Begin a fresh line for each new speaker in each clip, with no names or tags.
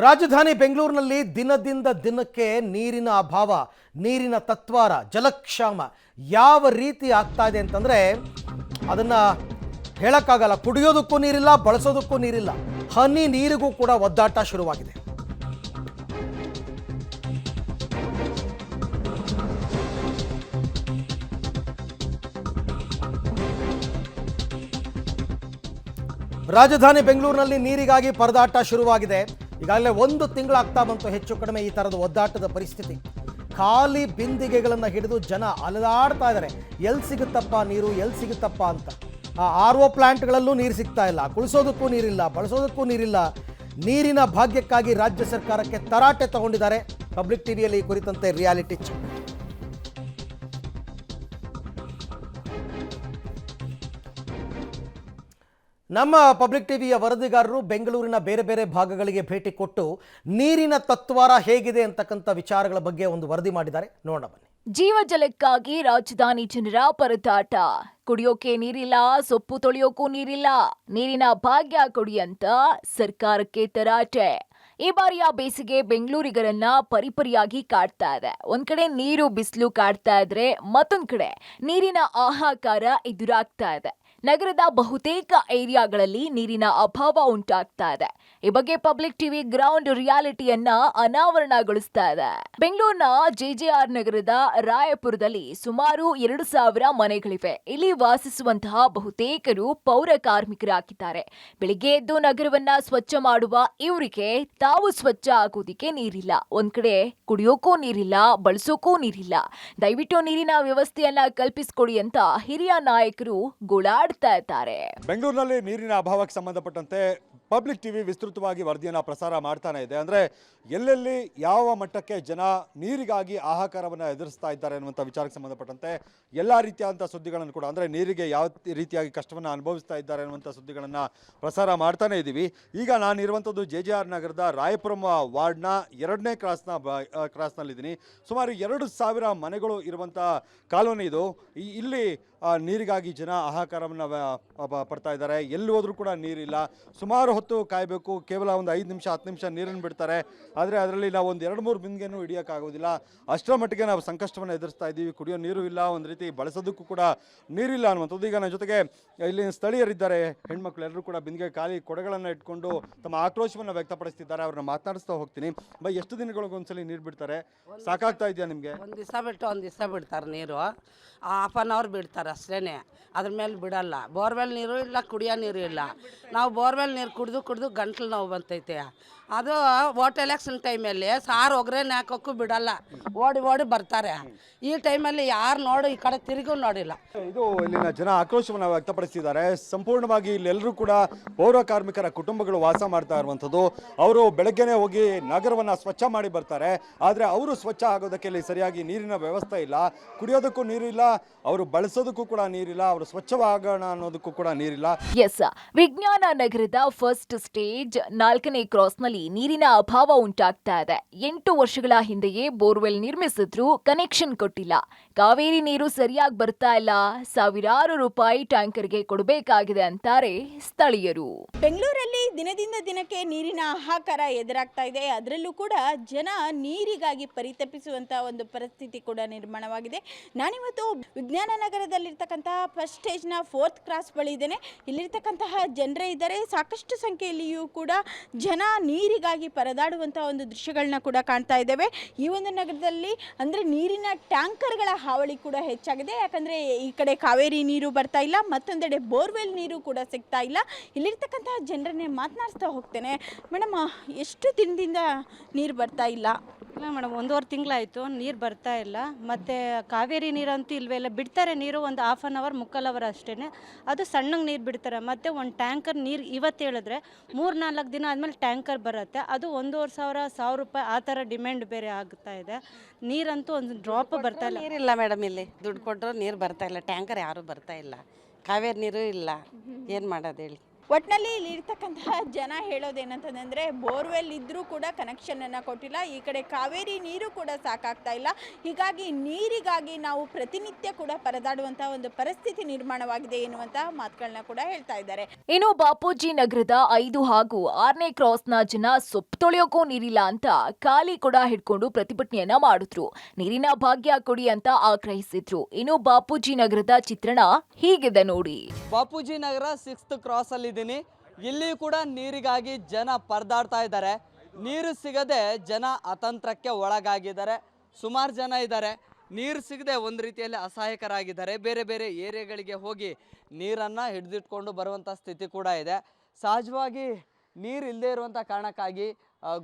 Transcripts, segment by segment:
ರಾಜಧಾನಿ ಬೆಂಗಳೂರಿನಲ್ಲಿ ದಿನದಿಂದ ದಿನಕ್ಕೆ ನೀರಿನ ಅಭಾವ, ನೀರಿನ ತತ್ವಾರ, ಜಲಕ್ಷಾಮ ಯಾವ ರೀತಿ ಆಗ್ತಾ ಇದೆ ಅಂತಂದ್ರೆ ಅದನ್ನ ಹೇಳಕ್ಕಾಗಲ್ಲ. ಕುಡಿಯೋದಕ್ಕೂ ನೀರಿಲ್ಲ, ಬಳಸೋದಕ್ಕೂ ನೀರಿಲ್ಲ. ಹನಿ ನೀರಿಗೂ ಕೂಡ ಒದ್ದಾಟ ಶುರುವಾಗಿದೆ. ರಾಜಧಾನಿ ಬೆಂಗಳೂರಿನಲ್ಲಿ ನೀರಿಗಾಗಿ ಪರದಾಟ ಶುರುವಾಗಿದೆ. ಈಗಾಗಲೇ 1 ತಿಂಗಳಾಗ್ತಾ ಬಂತು ಹೆಚ್ಚು ಕಡಿಮೆ ಈ ಥರದ ಒದ್ದಾಟದ ಪರಿಸ್ಥಿತಿ. ಖಾಲಿ ಬಿಂದಿಗೆಗಳನ್ನು ಹಿಡಿದು ಜನ ಅಲೆದಾಡ್ತಾ ಇದ್ದಾರೆ. ಎಲ್ಲಿ ಸಿಗುತ್ತಪ್ಪ ನೀರು, ಎಲ್ಲಿ ಸಿಗುತ್ತಪ್ಪ ಅಂತ. ಆ RO ಪ್ಲಾಂಟ್ಗಳಲ್ಲೂ ನೀರು ಸಿಗ್ತಾ ಇಲ್ಲ, ಕುಳಿಸೋದಕ್ಕೂ ನೀರಿಲ್ಲ, ಬಳಸೋದಕ್ಕೂ ನೀರಿಲ್ಲ. ನೀರಿನ ಭಾಗ್ಯಕ್ಕಾಗಿ ರಾಜ್ಯ ಸರ್ಕಾರಕ್ಕೆ ತರಾಟೆ ತಗೊಂಡಿದ್ದಾರೆ. ಪಬ್ಲಿಕ್ ಟಿವಿಯಲ್ಲಿ ಈ ಕುರಿತಂತೆ ರಿಯಾಲಿಟಿ ಚೆಕ್. ನಮ್ಮ ಪಬ್ಲಿಕ್ ಟಿವಿಯ ವರದಿಗಾರರು ಬೆಂಗಳೂರಿನ ಬೇರೆ ಬೇರೆ ಭಾಗಗಳಿಗೆ ಭೇಟಿ ಕೊಟ್ಟು ನೀರಿನ ತತ್ವಾರ ಹೇಗಿದೆ ಅಂತಕ್ಕಂಥ ವಿಚಾರಗಳ ಬಗ್ಗೆ ಒಂದು ವರದಿ ಮಾಡಿದ್ದಾರೆ. ನೋಡೋಣ ಬನ್ನಿ.
ಜೀವಜಲಕ್ಕಾಗಿ ರಾಜಧಾನಿ ಜನರ ಪರದಾಟ. ಕುಡಿಯೋಕೆ ನೀರಿಲ್ಲ, ಸೊಪ್ಪು ತೊಳೆಯೋಕೂ ನೀರಿಲ್ಲ, ನೀರಿನ ಭಾಗ್ಯ ಕೊಡಿ ಅಂತ ಸರ್ಕಾರಕ್ಕೆ ತರಾಟೆ. ಈ ಬಾರಿಯ ಬೇಸಿಗೆ ಬೆಂಗಳೂರಿಗರನ್ನ ಪರಿಪರಿಯಾಗಿ ಕಾಡ್ತಾ ಇದೆ. ಒಂದ್ ಕಡೆ ನೀರು ಬಿಸಿಲು ಕಾಡ್ತಾ ಇದ್ರೆ, ಮತ್ತೊಂದ್ ಕಡೆ ನೀರಿನ ಹಾಹಾಕಾರ ಎದುರಾಗ್ತಾ ಇದೆ. ನಗರದ ಬಹುತೇಕ ಏರಿಯಾಗಳಲ್ಲಿ ನೀರಿನ ಅಭಾವ ಉಂಟಾಗ್ತಾ ಇದೆ. ಈ ಬಗ್ಗೆ ಪಬ್ಲಿಕ್ ಟಿವಿ ಗ್ರೌಂಡ್ ರಿಯಾಲಿಟಿಯನ್ನ ಅನಾವರಣಗೊಳಿಸ್ತಾ ಇದೆ. ಬೆಂಗಳೂರಿನ JJR ನಗರದ ರಾಯಪುರದಲ್ಲಿ ಸುಮಾರು 2,000 ಮನೆಗಳಿವೆ. ಇಲ್ಲಿ ವಾಸಿಸುವಂತಹ ಬಹುತೇಕರು ಪೌರ ಕಾರ್ಮಿಕರಾಗಿದ್ದಾರೆ. ಬೆಳಿಗ್ಗೆ ಎದ್ದು ನಗರವನ್ನ ಸ್ವಚ್ಛ ಮಾಡುವ ಇವರಿಗೆ ತಾವು ಸ್ವಚ್ಛ ಆಗೋದಿಕ್ಕೆ ನೀರಿಲ್ಲ. ಒಂದ್ ಕಡೆ ಕುಡಿಯೋಕೂ ನೀರಿಲ್ಲ, ಬಳಸೋಕೂ ನೀರಿಲ್ಲ. ದಯವಿಟ್ಟು ನೀರಿನ ವ್ಯವಸ್ಥೆಯನ್ನ ಕಲ್ಪಿಸಿಕೊಡಿ ಅಂತ ಹಿರಿಯ ನಾಯಕರು ಗೋಳಾಡ್ತಾ ಇದ್ದಾರೆ.
ಬೆಂಗಳೂರಿನಲ್ಲಿ ನೀರಿನ ಅಭಾವಕ್ಕೆ ಸಂಬಂಧಪಟ್ಟಂತೆ ಪಬ್ಲಿಕ್ ಟಿವಿ ವಿಸ್ತೃತವಾಗಿ ವರದಿಯನ್ನು ಪ್ರಸಾರ ಮಾಡ್ತಾನೆ ಇದೆ. ಅಂದರೆ ಎಲ್ಲೆಲ್ಲಿ ಯಾವ ಮಟ್ಟಕ್ಕೆ ಜನ ನೀರಿಗಾಗಿ ಹಾಹಾಕಾರವನ್ನು ಎದುರಿಸ್ತಾ ಇದ್ದಾರೆ ಅನ್ನುವಂಥ ವಿಚಾರಕ್ಕೆ ಸಂಬಂಧಪಟ್ಟಂತೆ ಎಲ್ಲ ರೀತಿಯಾದಂಥ ಸುದ್ದಿಗಳನ್ನು ಕೂಡ, ಅಂದರೆ ನೀರಿಗೆ ಯಾವ ರೀತಿಯಾಗಿ ಕಷ್ಟವನ್ನು ಅನುಭವಿಸ್ತಾ ಇದ್ದಾರೆ ಅನ್ನುವಂಥ ಸುದ್ದಿಗಳನ್ನು ಪ್ರಸಾರ ಮಾಡ್ತಾನೆ ಇದ್ದೀವಿ. ಈಗ ನಾನಿರುವಂಥದ್ದು JJR ನಗರದ ರಾಯಪುರಂ ವಾರ್ಡ್ನ 2ನೇ ಕ್ರಾಸ್ನಲ್ಲಿದ್ದೀನಿ. ಸುಮಾರು 2,000 ಮನೆಗಳು ಇರುವಂಥ ಕಾಲೋನಿ ಇದು. ಇಲ್ಲಿ ನೀರಿಗಾಗಿ ಜನ ಹಾಹಾಕಾರವನ್ನು ಪಡ್ತಾ ಇದ್ದಾರೆ. ಎಲ್ಲಿ ಹೋದ್ರೂ ಕೂಡ ನೀರಿಲ್ಲ. ಸುಮಾರು ಹೊತ್ತು ಕಾಯಬೇಕು. ಕೇವಲ ಒಂದು 5 ನಿಮಿಷ 10 ನಿಮಿಷ ನೀರನ್ನು ಬಿಡ್ತಾರೆ. ಆದರೆ ಅದರಲ್ಲಿ ನಾವು ಒಂದು 2-3 ಬಿಂದಿಗೆನೂ ಹಿಡಿಯೋಕ್ಕಾಗೋದಿಲ್ಲ. ಅಷ್ಟರ ಮಟ್ಟಿಗೆ ನಾವು ಸಂಕಷ್ಟವನ್ನು ಎದುರಿಸ್ತಾ ಇದ್ದೀವಿ. ಕುಡಿಯೋ ನೀರು ಇಲ್ಲ, ಒಂದು ರೀತಿ ಬಳಸೋದಕ್ಕೂ ಕೂಡ ನೀರಿಲ್ಲ ಅನ್ನುವಂಥದ್ದು. ಈಗ ನನ್ನ ಜೊತೆಗೆ ಇಲ್ಲಿ ಸ್ಥಳೀಯರಿದ್ದಾರೆ, ಹೆಣ್ಮಕ್ಳು ಎಲ್ಲರೂ ಕೂಡ ಬಿಂದಿಗೆ ಖಾಲಿ ಕೊಡೆಗಳನ್ನು ಇಟ್ಕೊಂಡು ತಮ್ಮ ಆಕ್ರೋಶವನ್ನು ವ್ಯಕ್ತಪಡಿಸ್ತಿದ್ದಾರೆ. ಅವ್ರನ್ನ ಮಾತನಾಡಿಸ್ತಾ ಹೋಗ್ತೀನಿ. ಎಷ್ಟು ದಿನಗಳಿಗೊಂದ್ಸಲಿ ನೀರು ಬಿಡ್ತಾರೆ? ಸಾಕಾಗ್ತಾ ಇದೆಯಾ ನಿಮಗೆ?
ಒಂದು ದಿವಸ ಬಿಟ್ಟು ಒಂದು ದಿವಸ ಬಿಡ್ತಾರೆ ನೀರು. ಹಾಫ್ ಆನ್ ಅವರ್ ಬಿಡ್ತಾರೆ ಅಷ್ಟೇ, ಅದ್ರ ಮೇಲೆ ಬಿಡಲ್ಲ. ಬೋರ್ವೆಲ್ ನೀರು ಇಲ್ಲ, ಕುಡಿಯೋ ನೀರು ಇಲ್ಲ. ನಾವು ಬೋರ್ವೆಲ್ ನೀರು ಕುಡಿದು ಗಂಟ್ಲು ನೋವು ಬಂತೈತೆ. ಅದು ವೋಟ್ ಎಲೆಕ್ಷನ್ ಟೈಮಲ್ಲಿ ಸಾರು ಒಗ್ಗರಣೆ ಹಾಕೋಕ್ಕೂ ಬಿಡಲ್ಲ, ಓಡಿ ಬರ್ತಾರೆ. ಈ ಟೈಮಲ್ಲಿ ಯಾರು ನೋಡಿ ಈ ಕಡೆ ತಿರುಗೂ ನೋಡಿಲ್ಲ.
ಇದು ಇಲ್ಲಿನ ಜನ ಆಕ್ರೋಶವನ್ನು ವ್ಯಕ್ತಪಡಿಸಿದ್ದಾರೆ. ಸಂಪೂರ್ಣವಾಗಿ ಇಲ್ಲೆಲ್ಲರೂ ಕೂಡ ಪೌರ ಕಾರ್ಮಿಕರ ಕುಟುಂಬಗಳು ವಾಸ ಮಾಡ್ತಾ ಇರುವಂಥದ್ದು. ಅವರು ಬೆಳಗ್ಗೆನೇ ಹೋಗಿ ನಗರವನ್ನು ಸ್ವಚ್ಛ ಮಾಡಿ ಬರ್ತಾರೆ. ಆದರೆ ಅವರು ಸ್ವಚ್ಛ ಆಗೋದಕ್ಕೆ ಇಲ್ಲಿ ಸರಿಯಾಗಿ ನೀರಿನ ವ್ಯವಸ್ಥೆ ಇಲ್ಲ. ಕುಡಿಯೋದಕ್ಕೂ ನೀರಿಲ್ಲ, ಅವರು ಬಳಸೋದಕ್ಕೂ ಕೂಡ ನೀರಿಲ್ಲ, ಅವರು ಸ್ವಚ್ಛವಾಗೋಣ ಅನ್ನೋದಕ್ಕೂ ಕೂಡ ನೀರಿಲ್ಲ.
ಎಸ್, ವಿಜ್ಞಾನ ನಗರದ ಫಸ್ಟ್ ಸ್ಟೇಜ್ 4ನೇ ಕ್ರಾಸ್ನಲ್ಲಿ ನೀರಿನ ಅಭಾವ ಉಂಟಾಗ್ತಾ ಇದೆ. 8 ವರ್ಷಗಳ ಹಿಂದೆಯೇ ಬೋರ್ವೆಲ್ ನಿರ್ಮಿಸಿದ್ರು ಕನೆಕ್ಷನ್ ಕೊಟ್ಟಿಲ್ಲ. ಕಾವೇರಿ ನೀರು ಸರಿಯಾಗಿ ಬರ್ತಾ ಇಲ್ಲ. ಸಾವಿರಾರು ರೂಪಾಯಿ ಟ್ಯಾಂಕರ್ಗೆ ಕೊಡಬೇಕಾಗಿದೆ ಅಂತಾರೆ ಸ್ಥಳೀಯರು.
ಬೆಂಗಳೂರಲ್ಲಿ ದಿನದಿಂದ ದಿನಕ್ಕೆ ನೀರಿನ ಹಾಹಾಕಾರ ಎದುರಾಗ್ತಾ ಇದೆ. ಅದರಲ್ಲೂ ಕೂಡ ಜನ ನೀರಿಗಾಗಿ ಪರಿತಪಿಸುವಂತ ಒಂದು ಪರಿಸ್ಥಿತಿ ಕೂಡ ನಿರ್ಮಾಣವಾಗಿದೆ. ನಾನಿವತ್ತು ವಿಜ್ಞಾನ ನಗರದಲ್ಲಿರ್ತಕ್ಕಂತಹ ಫಸ್ಟ್ ಸ್ಟೇಜ್ನ 4th ಕ್ರಾಸ್ ಬಳಿ ಇದ್ದೇನೆ. ಇಲ್ಲಿರ್ತಕ್ಕಂತಹ ಜನರೇ ಇದ್ದಾರೆ. ಸಾಕಷ್ಟು ಸಂಖ್ಯೆಯಲ್ಲಿಯೂ ಕೂಡ ಜನ ನೀರಿಗಾಗಿ ಪರದಾಡುವಂತಹ ಒಂದು ದೃಶ್ಯಗಳನ್ನ ಕೂಡ ಕಾಣ್ತಾ ಇದ್ದೇವೆ. ಈ ಒಂದು ನಗರದಲ್ಲಿ ಅಂದರೆ ನೀರಿನ ಟ್ಯಾಂಕರ್ಗಳ ಹಾವಳಿ ಕೂಡ ಹೆಚ್ಚಾಗಿದೆ. ಯಾಕಂದರೆ ಈ ಕಡೆ ಕಾವೇರಿ ನೀರು ಬರ್ತಾ ಇಲ್ಲ, ಮತ್ತೊಂದೆಡೆ ಬೋರ್ವೆಲ್ ನೀರು ಕೂಡ ಸಿಗ್ತಾ ಇಲ್ಲ. ಇಲ್ಲಿರ್ತಕ್ಕಂತಹ ಜನರನ್ನೇ ಮಾತನಾಡಿಸ್ತಾ ಹೋಗ್ತೇನೆ. ಮೇಡಮ್, ಎಷ್ಟು ದಿನದಿಂದ ನೀರು ಬರ್ತಾ ಇಲ್ಲ?
ಇಲ್ಲ ಮೇಡಮ್, 1.5 ತಿಂಗಳಾಯಿತು ನೀರು ಬರ್ತಾ ಇಲ್ಲ. ಮತ್ತು ಕಾವೇರಿ ನೀರಂತೂ ಇಲ್ವೇ ಇಲ್ಲ. ಬಿಡ್ತಾರೆ ನೀರು ಒಂದು ಹಾಫ್ ಆನ್ ಅವರ್ 3/4 ಅವರ್ ಅಷ್ಟೇ. ಅದು ಸಣ್ಣಗೆ ನೀರು ಬಿಡ್ತಾರೆ. ಮತ್ತು ಒಂದು ಟ್ಯಾಂಕರ್ ನೀರು ಇವತ್ತು ಹೇಳಿದ್ರೆ 3-4 ದಿನ ಆದಮೇಲೆ ಟ್ಯಾಂಕರ್ ಬರುತ್ತೆ. ಅದು 1,500-1,000 ರೂಪಾಯಿ ಆ ಥರ ಡಿಮ್ಯಾಂಡ್ ಬೇರೆ ಆಗ್ತಾ ಇದೆ. ನೀರಂತೂ ಒಂದು ಡ್ರಾಪ್ ಬರ್ತಾ ಇಲ್ಲ.
ನೀರಿಲ್ಲ ಮೇಡಮ್, ಇಲ್ಲಿ ದುಡ್ಡು ಕೊಟ್ಟರು ನೀರು ಬರ್ತಾ ಇಲ್ಲ. ಟ್ಯಾಂಕರ್ ಯಾರೂ ಬರ್ತಾ ಇಲ್ಲ. ಕಾವೇರಿ ನೀರು ಇಲ್ಲ. ಏನು ಮಾಡೋದು ಹೇಳಿ?
ಒಟ್ಟಿನಲ್ಲಿ ಇಲ್ಲಿರ್ತಕ್ಕಂತಹ ಜನ ಹೇಳೋದೇನಂತಂದರೆ ಬೋರ್ವೆಲ್ ಇದ್ದರೂ ಕೂಡ ಕನೆಕ್ಷನನ್ನು ಕೊಟ್ಟಿಲ್ಲ, ಈ ಕಡೆ ಕಾವೇರಿ ನೀರು ಕೂಡ ಸಾಕಾಗ್ತಾ ಇಲ್ಲ. ಹೀಗಾಗಿ ನೀರಿಗಾಗಿ ನಾವು ಪ್ರತಿನಿತ್ಯ ಕೂಡ ಪರದಾಡುವಂಥ ಒಂದು ಪರಿಸ್ಥಿತಿ ನಿರ್ಮಾಣವಾಗಿದೆ ಎನ್ನುವಂತಹ ಮಾತುಗಳನ್ನ ಕೂಡ ಹೇಳ್ತಾ ಇದ್ದಾರೆ.
ಇನ್ನು ಬಾಪೂಜಿ ನಗರದ 5 ಹಾಗೂ 6ನೇ ಕ್ರಾಸ್ನ ಜನ ಸೊಪ್ಪು ತೊಳೆಯೋಕೂ ನೀರಿಲ್ಲ ಅಂತ ಖಾಲಿ ಕೊಡ ಹಿಡ್ಕೊಂಡು ಪ್ರತಿಭಟನೆಯನ್ನ ಮಾಡಿದ್ರು. ನೀರಿನ ಭಾಗ್ಯ ಕೊಡಿ ಅಂತ ಆಗ್ರಹಿಸಿದ್ರು. ಇನ್ನು ಬಾಪೂಜಿ ನಗರದ ಚಿತ್ರಣ ಹೀಗಿದೆ ನೋಡಿ.
ಬಾಪೂಜಿ ನಗರ 6th ಕ್ರಾಸ್ ಅಲ್ಲಿ ಇದ್ದೀನಿ. ಇಲ್ಲಿ ಕೂಡ ನೀರಿಗಾಗಿ ಜನ ಪರದಾಡ್ತಾ ಇದ್ದಾರೆ. ನೀರು ಸಿಗದೆ ಜನ ಅತಂತ್ರಕ್ಕೆ ಒಳಗಾಗಿದ್ದಾರೆ. ಸುಮಾರು ಜನ ಇದ್ದಾರೆ. ನೀರು ಸಿಗದೆ ಒಂದು ರೀತಿಯಲ್ಲಿ ಅಸಹಾಯಕರಾಗಿದ್ದಾರೆ. ಬೇರೆ ಬೇರೆ ಏರಿಯಾಗಳಿಗೆ ಹೋಗಿ ನೀರನ್ನು ಹಿಡಿದಿಟ್ಕೊಂಡು ಬರುವಂಥ ಸ್ಥಿತಿ ಕೂಡ ಇದೆ. ಸಹಜವಾಗಿ ನೀರು ಇಲ್ಲದೆ ಇರುವಂಥ ಕಾರಣಕ್ಕಾಗಿ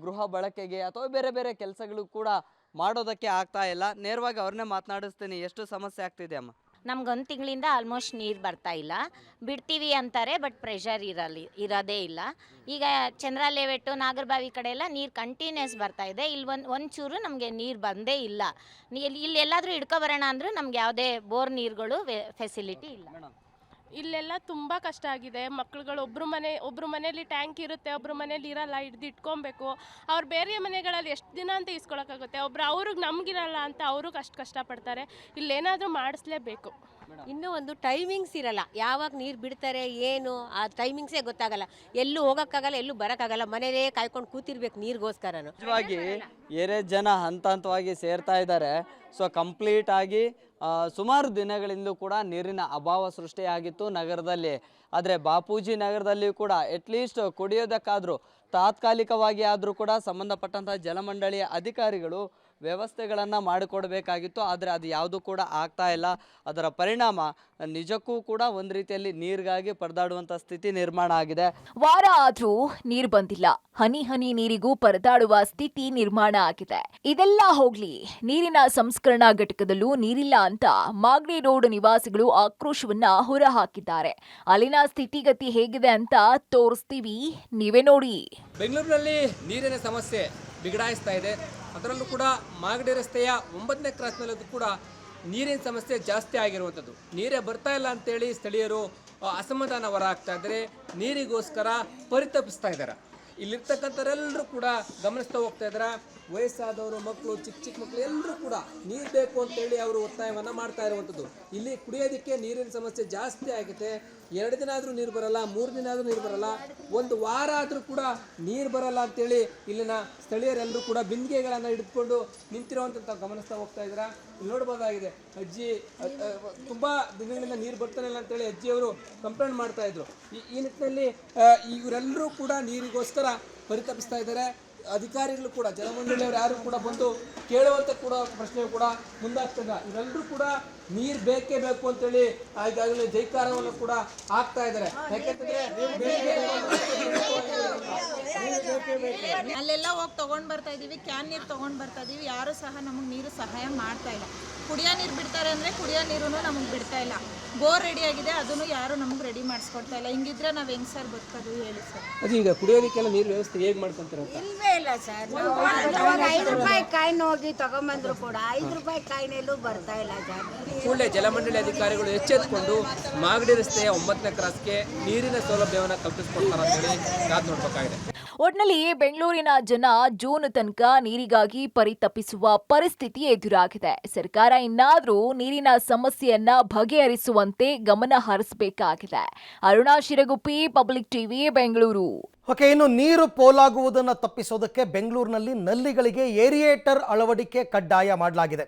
ಗೃಹ ಬಳಕೆಗೆ ಅಥವಾ ಬೇರೆ ಬೇರೆ ಕೆಲಸಗಳು ಕೂಡ ಮಾಡೋದಕ್ಕೆ ಆಗ್ತಾ ಇಲ್ಲ. ನೇರವಾಗಿ ಅವ್ರನ್ನೇ ಮಾತನಾಡಿಸ್ತೀನಿ. ಎಷ್ಟು ಸಮಸ್ಯೆ ಆಗ್ತಿದೆ ಅಮ್ಮ?
ನಮ್ಗೊಂದು ತಿಂಗಳಿಂದ ಆಲ್ಮೋಸ್ಟ್ ನೀರು ಬರ್ತಾ ಇಲ್ಲ. ಬಿಡ್ತೀವಿ ಅಂತಾರೆ, ಬಟ್ ಪ್ರೆಷರ್ ಇರೋದೇ ಇಲ್ಲ. ಈಗ ಚಂದ್ರ ಲೇಔಟು ನಾಗರಬಾವಿ ಕಡೆ ಎಲ್ಲ ನೀರು ಕಂಟಿನ್ಯೂಸ್ ಬರ್ತಾ ಇದೆ. ಇಲ್ಲಿ ಒಂಚೂರು ನಮಗೆ ನೀರು ಬಂದೇ ಇಲ್ಲ. ಇಲ್ಲಿ ಎಲ್ಲಾದರೂ ಹಿಡ್ಕೊಬರೋಣ ಅಂದರೂ ನಮ್ಗೆ ಯಾವುದೇ ಬೋರ್ ನೀರುಗಳು ಫೆಸಿಲಿಟಿ ಇಲ್ಲ.
ಇಲ್ಲೆಲ್ಲ ತುಂಬ ಕಷ್ಟ ಆಗಿದೆ. ಮಕ್ಳುಗಳು ಒಬ್ಬರು ಮನೇಲಿ ಟ್ಯಾಂಕ್ ಇರುತ್ತೆ, ಒಬ್ಬರು ಮನೇಲಿ ಇರಲ್ಲ, ಹಿಡ್ದು ಇಟ್ಕೊಬೇಕು. ಅವ್ರು ಬೇರೆ ಮನೆಗಳಲ್ಲಿ ಎಷ್ಟು ದಿನ ಅಂತ ಇಸ್ಕೊಳಕ್ಕಾಗುತ್ತೆ. ಅವ್ರಿಗೆ ನಮಗಿರಲ್ಲ ಅಂತ ಅವರು ಕಷ್ಟಪಡ್ತಾರೆ. ಇಲ್ಲೇನಾದರೂ ಮಾಡಿಸ್ಲೇಬೇಕು.
ಇನ್ನೂ ಒಂದು ಟೈಮಿಂಗ್ಸ್ ಇರಲ್ಲ. ಯಾವಾಗ ನೀರು ಬಿಡ್ತಾರೆ ಏನು ಆ ಟೈಮಿಂಗ್ಸೇ ಗೊತ್ತಾಗಲ್ಲ. ಎಲ್ಲೂ ಹೋಗೋಕ್ಕಾಗಲ್ಲ, ಎಲ್ಲೂ ಬರೋಕ್ಕಾಗಲ್ಲ. ಮನೇಲೇ ಕಾಯ್ಕೊಂಡು ಕೂತಿರ್ಬೇಕು ನೀರಿಗೋಸ್ಕರನು.
ನಿಜವಾಗಿ ಏರಿಯಾ ಜನ ಹಂತ ಹಂತವಾಗಿ ಸೇರ್ತಾ ಇದ್ದಾರೆ. ಸೊ ಕಂಪ್ಲೀಟ್ ಆಗಿ ಸುಮಾರು ದಿನಗಳಿಂದ ಕೂಡ ನೀರಿನ ಅಭಾವ ಸೃಷ್ಟಿಯಾಗಿತ್ತು ನಗರದಲ್ಲಿ. ಆದರೆ ಬಾಪೂಜಿ ನಗರದಲ್ಲಿ ಕೂಡ ಅಟ್ಲೀಸ್ಟ್ ಕುಡಿಯೋದಕ್ಕಾದರೂ ತಾತ್ಕಾಲಿಕವಾಗಿ ಆದರೂ ಕೂಡ ಸಂಬಂಧಪಟ್ಟಂಥ ಜಲಮಂಡಳಿಯ ಅಧಿಕಾರಿಗಳು ವ್ಯವಸ್ಥೆಗಳನ್ನು ಮಾಡಿಕೊಡಬೇಕಾಗಿತ್ತು. ಆದರೆ ಅದು ಯಾವುದೂ ಕೂಡ ಆಗ್ತಾ ಇಲ್ಲ. ಅದರ ಪರಿಣಾಮ ನಿಜಕ್ಕೂ ಕೂಡ ಒಂದು ರೀತಿಯಲ್ಲಿ ನೀರಿಗಾಗಿ ಪರದಾಡುವಂಥ ಸ್ಥಿತಿ ನಿರ್ಮಾಣ ಆಗಿದೆ.
ವಾರ ಆದ್ರೂ ನೀರು ಬಂದಿಲ್ಲ. ಹನಿ ಹನಿ ನೀರಿಗೂ ಪರದಾಡುವ ಸ್ಥಿತಿ ನಿರ್ಮಾಣ ಆಗಿದೆ. ಇದೆಲ್ಲ ಹೋಗ್ಲಿ, ನೀರಿನ ಸಂಸ್ಕರಣಾ ಘಟಕದಲ್ಲೂ ನೀರಿಲ್ಲ ಅಂತ ಮಾಗಡಿ ರೋಡ್ ನಿವಾಸಿಗಳು ಆಕ್ರೋಶವನ್ನ ಹೊರಹಾಕಿದ್ದಾರೆ. ಅಲ್ಲಿನ ಸ್ಥಿತಿಗತಿ ಹೇಗಿದೆ ಅಂತ ತೋರಿಸ್ತೀವಿ, ನೀವೇ ನೋಡಿ.
ಬೆಂಗಳೂರಿನಲ್ಲಿ ನೀರಿನ ಸಮಸ್ಯೆ ಬಿಗಡಾಯಿಸ್ತಾ ಇದೆ. ಅದರಲ್ಲೂ ಕೂಡ ಮಾಗಡಿ ರಸ್ತೆಯ 9ನೇ ಕ್ರಾಸ್ನಲ್ಲೂ ಕೂಡ ನೀರಿನ ಸಮಸ್ಯೆ ಜಾಸ್ತಿ ಆಗಿರುವಂಥದ್ದು. ನೀರೇ ಬರ್ತಾ ಇಲ್ಲ ಅಂತೇಳಿ ಸ್ಥಳೀಯರು ಅಸಮಾಧಾನ ಹೊರಹಾಕ್ತಾ ಇದ್ದಾರೆ. ನೀರಿಗೋಸ್ಕರ ಪರಿತಪಿಸ್ತಾ ಇದ್ದಾರೆ. ಇಲ್ಲಿರ್ತಕ್ಕಂಥವರೆಲ್ಲರೂ ಕೂಡ ಗಮನಿಸ್ತಾ ಹೋಗ್ತಾ ಇದ್ದಾರೆ. ವಯಸ್ಸಾದವರು, ಮಕ್ಕಳು, ಚಿಕ್ಕ ಮಕ್ಕಳು ಎಲ್ಲರೂ ಕೂಡ ನೀರು ಬೇಕು ಅಂತೇಳಿ ಅವರು ಒತ್ತಾಯವನ್ನು ಮಾಡ್ತಾ ಇರುವಂಥದ್ದು. ಇಲ್ಲಿ ಕುಡಿಯೋದಕ್ಕೆ ನೀರಿನ ಸಮಸ್ಯೆ ಜಾಸ್ತಿ ಆಗುತ್ತೆ. 2 ದಿನ ಆದರೂ ನೀರು ಬರಲ್ಲ, 3 ದಿನ ಆದರೂ ನೀರು ಬರಲ್ಲ, 1 ವಾರ ಆದರೂ ಕೂಡ ನೀರು ಬರಲ್ಲ ಅಂತೇಳಿ ಇಲ್ಲಿನ ಸ್ಥಳೀಯರೆಲ್ಲರೂ ಕೂಡ ಬಿಂದಿಗೆಗಳನ್ನು ಹಿಡಿದುಕೊಂಡು ನಿಂತಿರುವಂಥ ಗಮನಿಸ್ತಾ ಹೋಗ್ತಾ ಇದ್ದಾರೆ. ಇಲ್ಲಿ ನೋಡ್ಬೋದಾಗಿದೆ, ಅಜ್ಜಿ ತುಂಬ ದಿನಗಳಿಂದ ನೀರು ಬರ್ತಾನೆ ಇಲ್ಲ ಅಂತೇಳಿ ಅಜ್ಜಿಯವರು ಕಂಪ್ಲೇಂಟ್ ಮಾಡ್ತಾ ಇದ್ರು. ಈ ನಿಟ್ಟಿನಲ್ಲಿ ಇವರೆಲ್ಲರೂ ಕೂಡ ನೀರಿಗೋಸ್ಕರ ಪರಿತಪಿಸ್ತಾ ಇದ್ದಾರೆ. ಅಧಿಕಾರಿಗಳು ಕೂಡ ಜಲಮಂಡಳಿಯವರು ಯಾರು ಕೂಡ ಬಂದು ಕೇಳುವಂಥ ಕೂಡ ಪ್ರಶ್ನೆ ಕೂಡ ಮುಂದಾಗ್ತದೆ. ಇವರೆಲ್ಲರೂ ಕೂಡ ನೀರು ಬೇಕೇ ಬೇಕು ಅಂತೇಳಿ ಈಗಾಗಲೇ ಜೈಕಾರವನ್ನು ಕೂಡ ಹಾಕ್ತಾ ಇದ್ದಾರೆ. ಯಾಕೆಂತಂದ್ರೆ
ಅಲ್ಲೆಲ್ಲ ಹೋಗಿ ತೊಗೊಂಡು ಬರ್ತಾ ಇದೀವಿ, ಕ್ಯಾನ್ ನೀರು ತೊಗೊಂಡು ಬರ್ತಾ ಇದೀವಿ. ಯಾರು ಸಹ ನಮಗೆ ನೀರು ಸಹಾಯ ಮಾಡ್ತಾ ಇಲ್ಲ. ಕುಡಿಯೋ ನೀರು ಬಿಡ್ತಾರೆ ಅಂದರೆ ಕುಡಿಯೋ ನೀರು ನಮಗೆ ಬಿಡ್ತಾ ಇಲ್ಲ. ಬೋರ್ ರೆಡಿ ಆಗಿದೆ, ಅದನ್ನು ಯಾರು ನಮಗೆ ರೆಡಿ ಮಾಡಿಸ್ಕೊಡ್ತಾ ಇಲ್ಲ. ಹಿಂಗಿದ್ರೆ ನಾವು ಹೆಂಗೆ ಸರ್ ಬದುಕೋದು ಹೇಳಿ ಸರ್?
ಈಗ ಕುಡಿಯೋದಕ್ಕೆಲ್ಲ ನೀರು ವ್ಯವಸ್ಥೆ ಹೇಗೆ ಮಾಡ್ಕೊಂತಾರೆ?
ಇಲ್ವೇ ಇಲ್ಲ ಸರ್. 5 ರೂಪಾಯಿ ಕಾಯಿನ ಹೋಗಿ ತಗೊಂಬಂದ್ರು ಕೂಡ 5 ರೂಪಾಯಿ ಕಾಯಿನೆಲ್ಲೂ ಬರ್ತಾ ಇಲ್ಲ ಸರ್.
ಕೂಡಲೇ ಜಲಮಂಡಳಿ ಅಧಿಕಾರಿಗಳು ಎಚ್ಚೆತ್ತುಕೊಂಡು ಮಾಗಡಿ ರಸ್ತೆಯ 9ನೇ ಕ್ರಾಸ್ಗೆ ನೀರಿನ ಸೌಲಭ್ಯವನ್ನು ಕಲ್ಪಿಸಿಕೊಡ್ತಾರೆ ಅಂತೇಳಿ ಕಾದು ನೋಡಬೇಕಾಗಿದೆ.
ಒಟ್ನಲ್ಲಿ ಬೆಂಗಳೂರಿನ ಜನ ಜೂನ್ ತನಕ ನೀರಿಗಾಗಿ ಪರಿತಪಿಸುವ ಪರಿಸ್ಥಿತಿ ಎದುರಾಗಿದೆ. ಸರ್ಕಾರ ಇನ್ನಾದ್ರೂ ನೀರಿನ ಸಮಸ್ಯೆಯನ್ನ ಬಗೆಹರಿಸುವಂತೆ ಗಮನ ಹರಿಸಬೇಕಾಗಿದೆ. Aruna Shiraguppi, public TV, Bengaluru.
Okay, ಇನ್ನು ನೀರು ಪೋಲಾಗುವುದನ್ನು ತಪ್ಪಿಸೋದಕ್ಕೆ ಬೆಂಗಳೂರಿನಲ್ಲಿ ನಲ್ಲಿಗಳಿಗೆ ಏರಿಯೇಟರ್ ಅಳವಡಿಕೆ ಕಡ್ಡಾಯ ಮಾಡಲಾಗಿದೆ.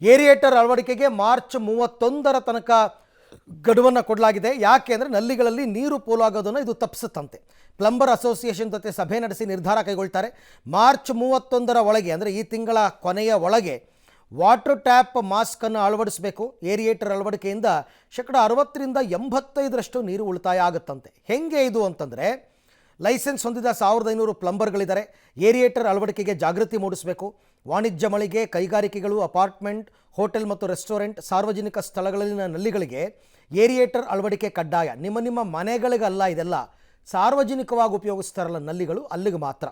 ಏರಿಯೇಟರ್ ಅಳವಡಿಕೆಗೆ ಮಾರ್ಚ್ 31ರ ತನಕ ಗಡುವನ್ನು ಕೊಡಲಾಗಿದೆ. ಯಾಕೆ ಅಂದರೆ ನಲ್ಲಿಗಳಲ್ಲಿ ನೀರು ಪೋಲಾಗೋದನ್ನು ಇದು ತಪ್ಪಿಸುತ್ತಂತೆ. ಪ್ಲಂಬರ್ ಅಸೋಸಿಯೇಷನ್ ಜೊತೆ ಸಭೆ ನಡೆಸಿ ನಿರ್ಧಾರ ಕೈಗೊಳ್ತಾರೆ. ಮಾರ್ಚ್ 31ರ ಒಳಗೆ ಅಂದರೆ ಈ ತಿಂಗಳ ಕೊನೆಯ ಒಳಗೆ ವಾಟರ್ ಟ್ಯಾಪ್ ಮಾಸ್ಕನ್ನು ಅಳವಡಿಸಬೇಕು. ಏರಿಯೇಟರ್ ಅಳವಡಿಕೆಯಿಂದ 60% 85% ನೀರು ಉಳಿತಾಯ ಆಗುತ್ತಂತೆ. ಹೆಂಗೆ ಇದು ಅಂತಂದರೆ, ಲೈಸೆನ್ಸ್ ಹೊಂದಿದ 1500 ಪ್ಲಂಬರ್ಗಳಿದ್ದಾರೆ. ಏರಿಯೇಟರ್ ಅಳವಡಿಕೆಗೆ ಜಾಗೃತಿ ಮೂಡಿಸಬೇಕು. ವಾಣಿಜ್ಯ ಮಳಿಗೆ, ಕೈಗಾರಿಕೆಗಳು, ಅಪಾರ್ಟ್ಮೆಂಟ್, ಹೋಟೆಲ್ ಮತ್ತು ರೆಸ್ಟೋರೆಂಟ್, ಸಾರ್ವಜನಿಕ ಸ್ಥಳಗಳಲ್ಲಿನ ನಲ್ಲಿಗಳಿಗೆ ಏರಿಯೇಟರ್ ಅಳವಡಿಕೆ ಕಡ್ಡಾಯ. ನಿಮ್ಮ ಮನೆಗಳಿಗಲ್ಲ, ಇದೆಲ್ಲ ಸಾರ್ವಜನಿಕವಾಗಿ ಉಪಯೋಗಿಸ್ತಾರಲ್ಲ ನಲ್ಲಿಗಳು, ಅಲ್ಲಿಗೆ ಮಾತ್ರ.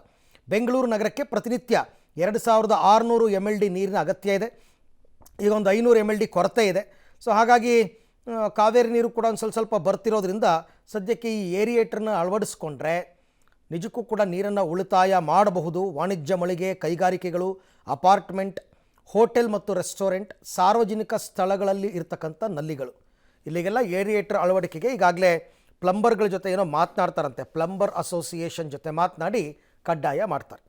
ಬೆಂಗಳೂರು ನಗರಕ್ಕೆ ಪ್ರತಿನಿತ್ಯ 2600 MLD ನೀರಿನ ಅಗತ್ಯ ಇದೆ. ಈಗ ಒಂದು 500 MLD ಕೊರತೆ ಇದೆ. ಸೊ ಹಾಗಾಗಿ ಕಾವೇರಿ ನೀರು ಕೂಡ ಒಂದು ಸ್ವಲ್ಪ ಬರ್ತಿರೋದ್ರಿಂದ ಸದ್ಯಕ್ಕೆ ಈ ಏರಿಯೇಟರ್ನ ಅಳವಡಿಸ್ಕೊಂಡ್ರೆ ನಿಜಕ್ಕೂ ಕೂಡ ನೀರನ್ನು ಉಳಿತಾಯ ಮಾಡಬಹುದು. ವಾಣಿಜ್ಯ ಮಳಿಗೆ, ಕೈಗಾರಿಕೆಗಳು, ಅಪಾರ್ಟ್ಮೆಂಟ್, ಹೋಟೆಲ್ ಮತ್ತು ರೆಸ್ಟೋರೆಂಟ್, ಸಾರ್ವಜನಿಕ ಸ್ಥಳಗಳಲ್ಲಿ ಇರ್ತಕ್ಕಂಥ ನಲ್ಲಿಗಳು, ಇಲ್ಲಿಗೆಲ್ಲ ಏರಿಯೇಟರ್ ಅಳವಡಿಕೆಗೆ ಈಗಾಗಲೇ ಪ್ಲಂಬರ್ಗಳ ಜೊತೆ ಏನೋ ಮಾತನಾಡ್ತಾರಂತೆ. ಪ್ಲಂಬರ್ ಅಸೋಸಿಯೇಷನ್ ಜೊತೆ ಮಾತನಾಡಿ ಕಡ್ಡಾಯ ಮಾಡ್ತಾರೆ.